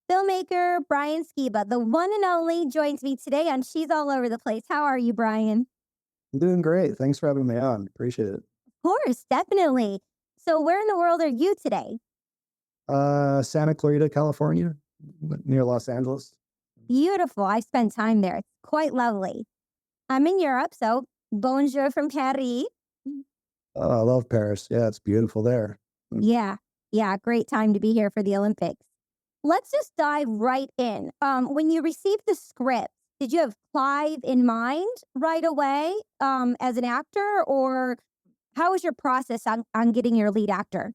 Filmmaker Brian Skiba, the one and only, joins me today on She's All Over the Place. How are you, Brian? I'm doing great. Thanks for having me on. Appreciate it. Of course, definitely. So where in the world are you today? Santa Clarita, California, near Los Angeles. Beautiful. I spent time there. It's quite lovely. I'm in Europe, so bonjour from Paris. Oh, I love Paris. Yeah, it's beautiful there. Yeah, great time to be here for the Olympics. Let's just dive right in. When you received the script, did you have Clive in mind right away as an actor, or how was your process on getting your lead actor?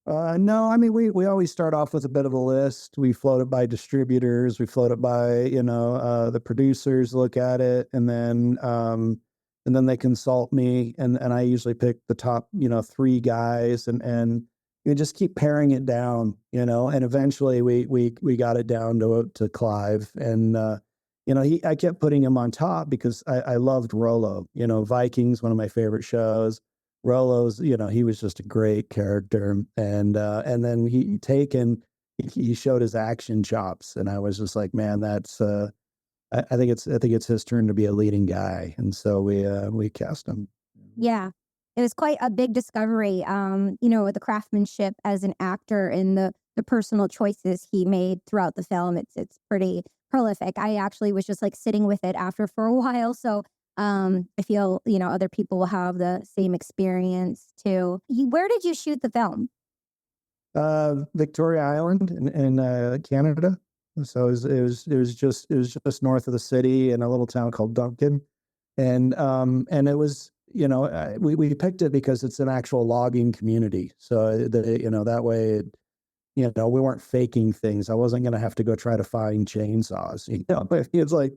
No, I mean, we always start off with a bit of a list. We float it by distributors. We float it by, the producers look at it, and then they consult me, and I usually pick the top, three guys, and you just keep paring it down, and eventually we got it down to Clive, and I kept putting him on top because I loved Rollo. Vikings, one of my favorite shows. Rollo's, he was just a great character, and then he showed his action chops, and I was just like, man, that's I think it's his turn to be a leading guy, and so we cast him. Yeah, it was quite a big discovery, with the craftsmanship as an actor and the personal choices he made throughout the film. It's pretty prolific. I actually was just like sitting with it after for a while, so I feel other people will have the same experience too. Where did you shoot the film? Victoria Island in Canada. So it was just north of the city in a little town called Duncan, and it was we picked it because it's an actual logging community. So that way we weren't faking things. I wasn't going to have to go try to find chainsaws. It's like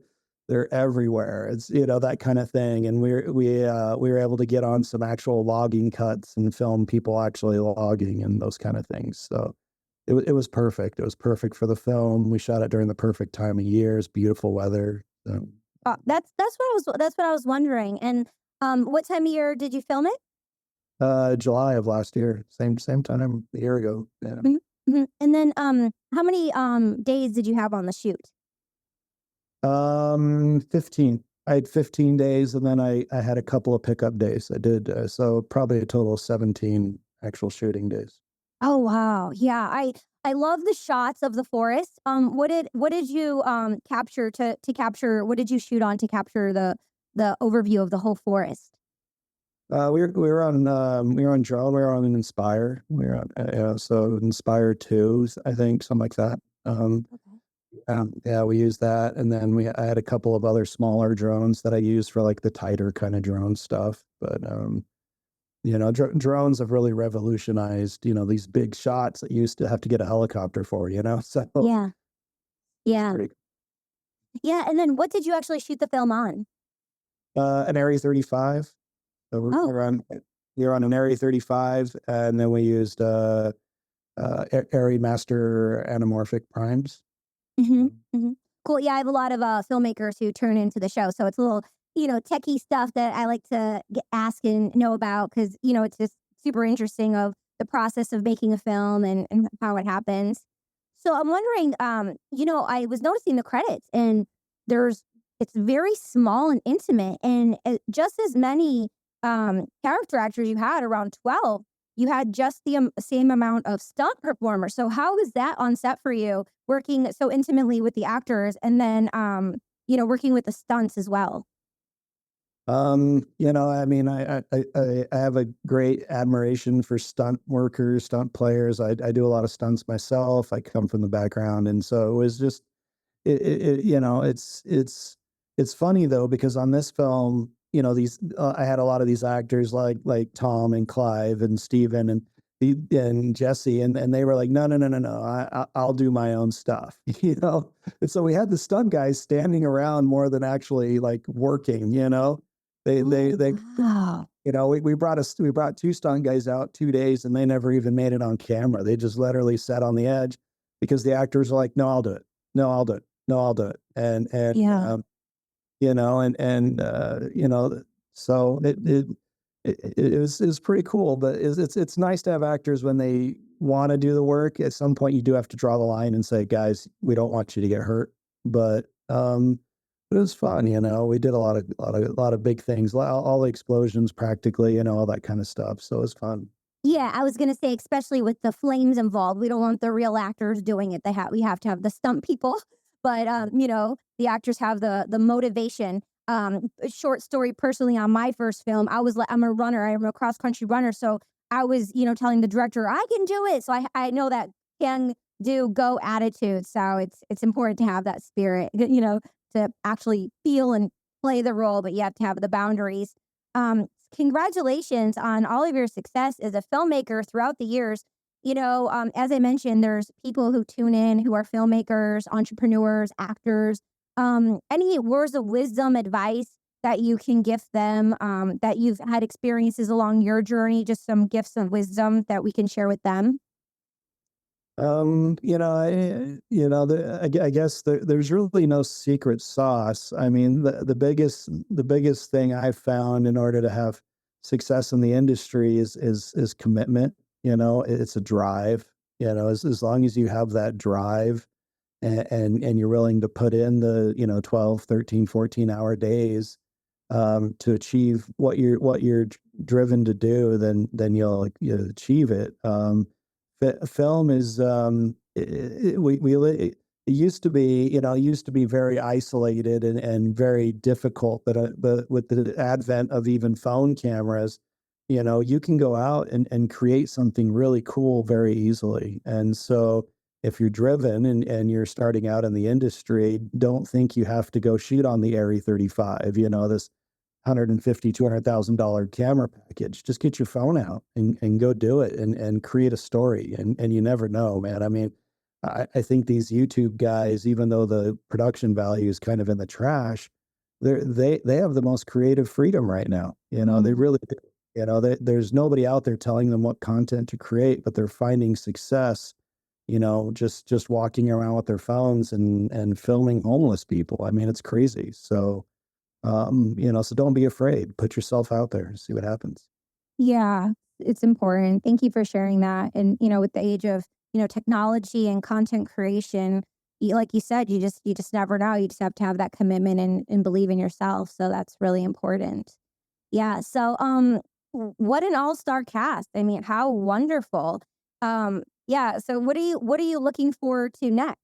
they're everywhere. It's that kind of thing, and we were able to get on some actual logging cuts and film people actually logging and those kind of things. So it was perfect. It was perfect for the film. We shot it during the perfect time of year. It's beautiful weather. So. That's what I was wondering. And what time of year did you film it? July of last year. Same time a year ago. Yeah. Mm-hmm. Mm-hmm. And then how many days did you have on the shoot? 15. I had 15 days, and then I had a couple of pickup days. I did so probably a total of 17 actual shooting days. Oh wow. Yeah. I love the shots of the forest. What did you capture to capture, what did you shoot on to capture the overview of the whole forest? We were on drone. We were on an Inspire. We were on so Inspire 2, I think, something like that. Okay. Yeah, we used that, and then I had a couple of other smaller drones that I used for like the tighter kind of drone stuff. But drones have really revolutionized these big shots that you used to have to get a helicopter for. So Yeah. Yeah. And then what did you actually shoot the film on? An Area 35. So we're on an Area 35, and then we used Area Master anamorphic primes. Mm-hmm. Mm-hmm. Cool. Yeah, I have a lot of filmmakers who turn into the show, so it's a little techie stuff that I like to ask and know about, because it's just super interesting of the process of making a film and how it happens. So I'm wondering, I was noticing the credits, and it's very small and intimate, and just as many character actors you had, around 12. You had just the same amount of stunt performers. So how was that on set for you, working so intimately with the actors, and then working with the stunts as well? I mean, I have a great admiration for stunt workers, stunt players. I do a lot of stunts myself. I come from the background, and so it was just it's funny though, because on this film, these I had a lot of these actors like Tom and Clive and Steven and Jesse, and they were like, no, I'll do my own stuff, And so we had the stunt guys standing around more than actually like working, They Wow. we brought two stunt guys out 2 days, and they never even made it on camera. They just literally sat on the edge because the actors were like, no, I'll do it. No, I'll do it. No, I'll do it. And Yeah. so it was pretty cool. But it's nice to have actors when they want to do the work, at some point you do have to draw the line and say, guys, we don't want you to get hurt. But it was fun, you know. We did a lot of big things, all the explosions practically, you know, all that kind of stuff. So it was fun. Yeah, I was gonna say, especially with the flames involved, we don't want the real actors doing it. We have to have the stunt people, but the actors have the motivation. A short story personally on my first film, I'm a runner, I'm a cross country runner, so I was telling the director I can do it. So I know that can do go attitude. So it's important to have that spirit, to actually feel and play the role, but you have to have the boundaries. Congratulations on all of your success as a filmmaker throughout the years. As I mentioned, there's people who tune in who are filmmakers, entrepreneurs, actors. Any words of wisdom, advice that you can gift them, that you've had experiences along your journey, just some gifts of wisdom that we can share with them? I guess there's really no secret sauce. I mean, the biggest thing I've found in order to have success in the industry is commitment. It's a drive. As long as you have that drive, and you're willing to put in the 12, 13, 14 hour days, to achieve what you're driven to do, then you'll achieve it. Film is, it used to be, very isolated and very difficult, but with the advent of even phone cameras, you can go out and create something really cool very easily. And so if you're driven and you're starting out in the industry, don't think you have to go shoot on the Arri 35, this 150, $200,000 camera package. Just get your phone out and go do it and create a story. And you never know, man. I mean, I think these YouTube guys, even though the production value is kind of in the trash, they have the most creative freedom right now. They Mm. really do. There's nobody out there telling them what content to create, but they're finding success, just walking around with their phones and filming homeless people. I mean, it's crazy. So don't be afraid. Put yourself out there, see what happens. Yeah, it's important. Thank you for sharing that. And with the age of technology and content creation, like you said, you just never know. You just have to have that commitment and believe in yourself. So that's really important. Yeah. So what an all-star cast. I mean, how wonderful. Yeah. So what are you looking forward to next?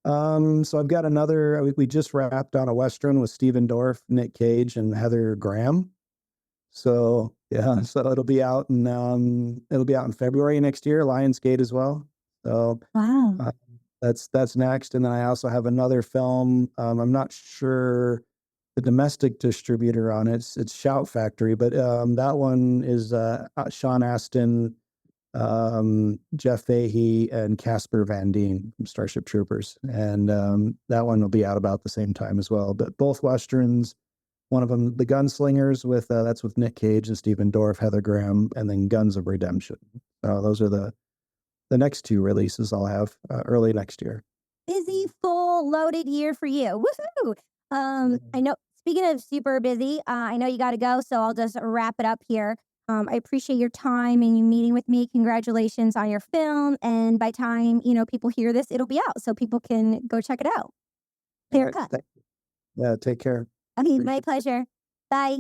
So I've got another. We just wrapped on a Western with Stephen Dorff, Nick Cage, and Heather Graham. So yeah, so it'll be out in February next year, Lionsgate as well. So Wow. uh, that's next, and then I also have another film. I'm not sure the domestic distributor on it. It's Shout Factory, but that one is Sean Astin, Jeff Fahey, and Casper Van Dien from Starship Troopers, and that one will be out about the same time as well. But both westerns. One of them, The Gunslingers, that's with Nick Cage and Stephen Dorff, Heather Graham, and then Guns of Redemption. Those are the next two releases I'll have early next year. Busy, full, loaded year for you. Woohoo! I know. Speaking of super busy, I know you got to go, so I'll just wrap it up here. I appreciate your time and you meeting with me. Congratulations on your film, and by time people hear this, it'll be out, so people can go check it out. All Clear right, cut. yeah, take care. Okay, my Appreciate it. pleasure. Bye.